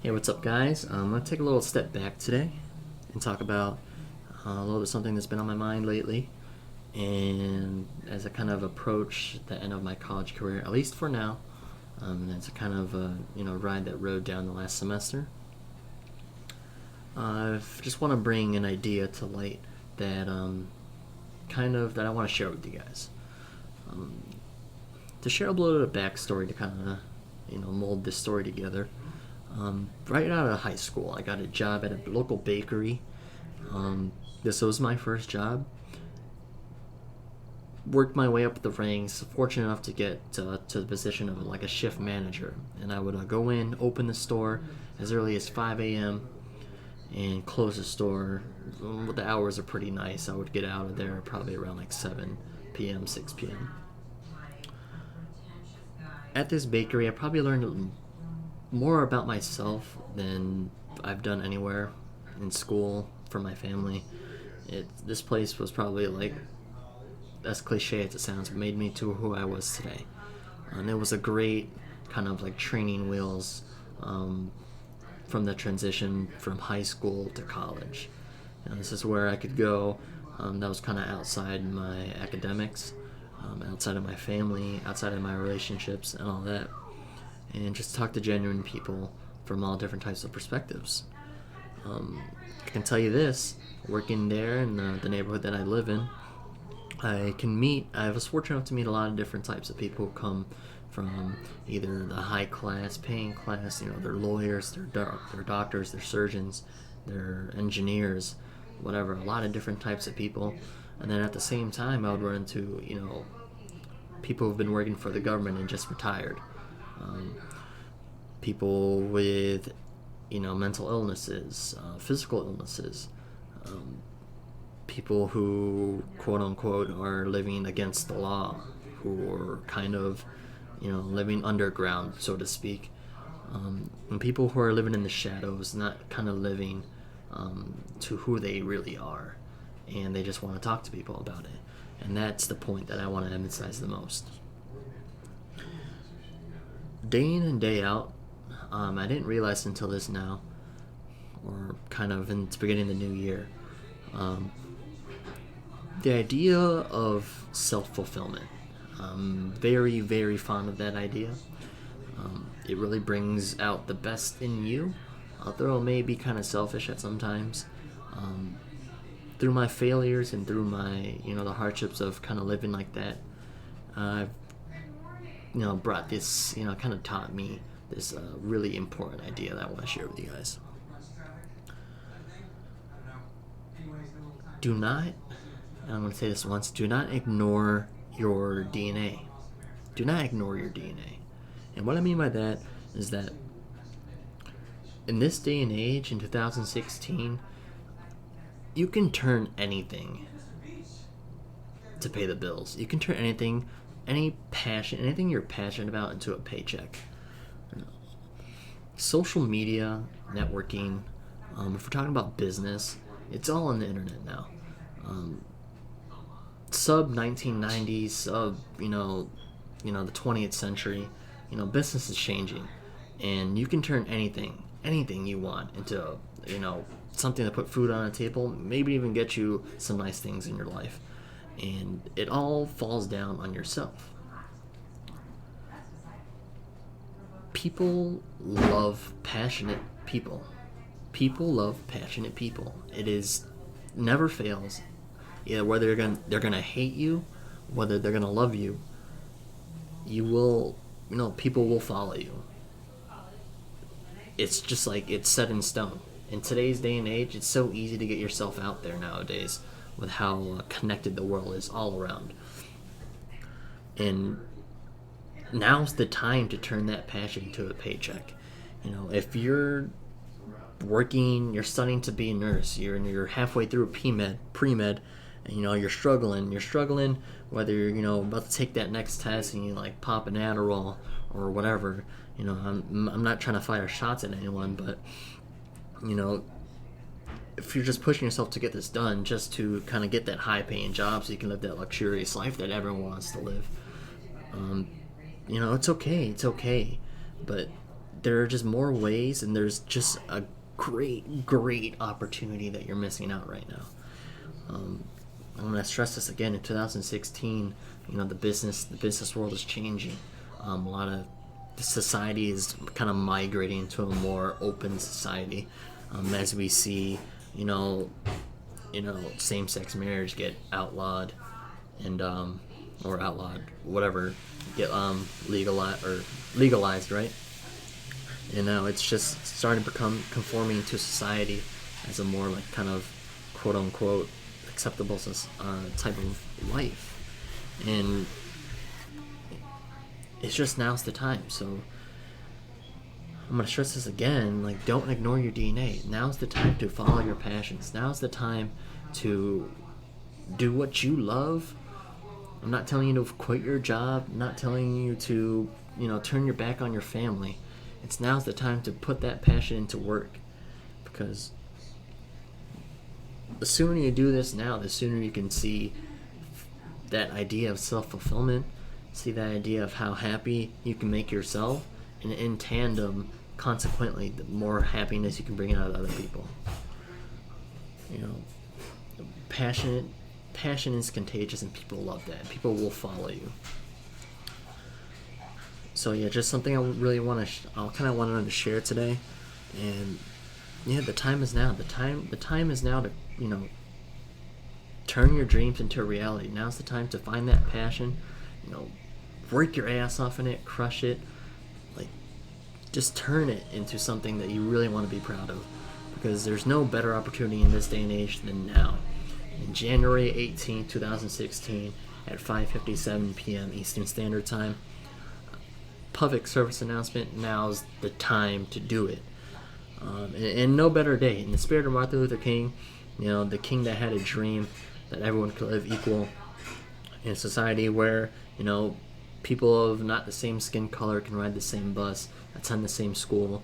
Hey, what's up, guys? I'm going to take a little step back today and talk about a little bit something that's been on my mind lately. And as I kind of approach the end of my college career, at least for now, as a kind of ride that rode down the last semester, I just want to bring an idea to light that that I want to share with you guys. To share a little bit of backstory to kind of mold this story together. Right out of high school, I got a job at a local bakery. This was my first job. Worked my way up the ranks, fortunate enough to get to the position of like a shift manager. And I would go in, open the store as early as 5 a.m. and close the store. The hours are pretty nice. I would get out of there probably around like 7 p.m., 6 p.m. At this bakery, I probably learned more about myself than I've done anywhere in school for my family. This place was probably, like, as cliche as it sounds, made me to who I was today. And it was a great kind of like training wheels from the transition from high school to college. And this is where I could go. That was kind of outside my academics, outside of my family, outside of my relationships and all that. And just talk to genuine people from all different types of perspectives. I can tell you this, working there in the neighborhood that I live in, I was fortunate enough to meet a lot of different types of people who come from either the high class, paying class, they're lawyers, they're doctors, they're surgeons, they're engineers, whatever, a lot of different types of people. And then at the same time, I would run into, people who've been working for the government and just retired. People with, mental illnesses, physical illnesses, people who, quote unquote, are living against the law, who are kind of, living underground, so to speak, and people who are living in the shadows, not kind of living to who they really are, and they just want to talk to people about it. And that's the point that I want to emphasize the most. Day in and day out, I didn't realize until this now, or kind of in the beginning of the new year, the idea of self-fulfillment. I'm very, very fond of that idea. It really brings out the best in you, although it may be kind of selfish at sometimes. Through my failures and through my, the hardships of kind of living like that, I've, brought this, kind of taught me this really important idea that I want to share with you guys. Do not, and I'm going to say this once, do not ignore your DNA. Do not ignore your DNA. And what I mean by that is that in this day and age, in 2016, you can turn anything to pay the bills. You can turn anything, anything you're passionate about into a paycheck. Social media, networking, if we're talking about business, it's all on the internet now. Sub 1990s, sub the 20th century, business is changing, and you can turn anything you want into something to put food on a table, maybe even get you some nice things in your life, and it all falls down on yourself. People love passionate people. People love passionate people. It is never fails. Either whether they're gonna hate you, whether they're gonna love you, people will follow you. It's just like it's set in stone. In today's day and age, it's so easy to get yourself out there nowadays with how connected the world is all around. And now's the time to turn that passion into a paycheck. If you're working, you're studying to be a nurse, you're halfway through pre-med, and you're struggling whether you're about to take that next test and you like pop an Adderall or whatever. I'm not trying to fire shots at anyone, but if you're just pushing yourself to get this done just to kind of get that high paying job so you can live that luxurious life that everyone wants to live, it's okay, but there are just more ways, and there's just a great opportunity that you're missing out right now. I'm going to stress this again. In 2016, the business world is changing. A lot of the society is kind of migrating to a more open society, as we see, same-sex marriage get outlawed, and or outlawed, whatever, get legalized, right? And now it's just starting to become conforming to society as a more like kind of quote unquote acceptable type of life. And it's just now's the time. So I'm going to stress this again, like, don't ignore your DNA. Now's the time to follow your passions. Now's the time to do what you love. I'm not telling you to quit your job. I'm not telling you to, turn your back on your family. It's now's the time to put that passion into work, because the sooner you do this now, the sooner you can see that idea of self-fulfillment, see that idea of how happy you can make yourself, and in tandem, consequently, the more happiness you can bring out of other people. Passion is contagious, and people love that. People will follow you. So yeah, just something I really wanted to share today, and yeah, the time is now. The time is now to turn your dreams into a reality. Now's the time to find that passion. Work your ass off in it, crush it, like just turn it into something that you really want to be proud of, because there's no better opportunity in this day and age than now. In January 18, 2016, at 5:57 p.m. Eastern Standard Time. Public service announcement, now's the time to do it. And no better day. In the spirit of Martin Luther King, the king that had a dream that everyone could live equal in a society where, people of not the same skin color can ride the same bus, attend the same school,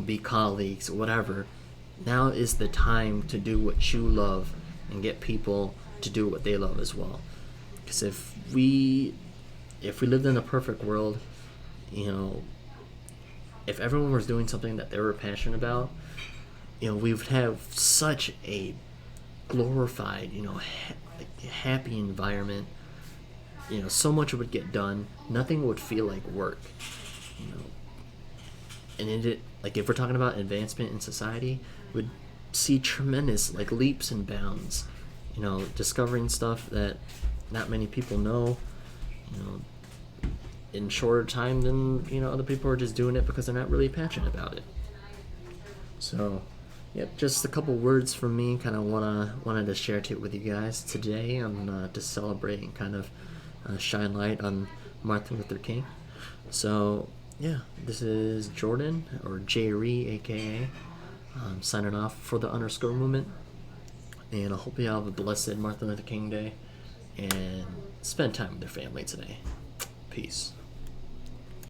be colleagues, whatever. Now is the time to do what you love and get people to do what they love as well. Because if we lived in a perfect world, if everyone was doing something that they were passionate about, we would have such a glorified, happy environment. So much would get done. Nothing would feel like work. And if we're talking about advancement in society, we'd see tremendous leaps and bounds. Discovering stuff that not many people know. In shorter time than other people are just doing it because they're not really passionate about it. So, yep, just a couple words from me. Kind of wanted to share it with you guys today on to celebrate and kind of shine light on Martin Luther King. So yeah, this is Jordan, or Jerry, aka signing off for the underscore movement. And I hope you have a blessed Martin Luther King Day and spend time with your family today. Peace.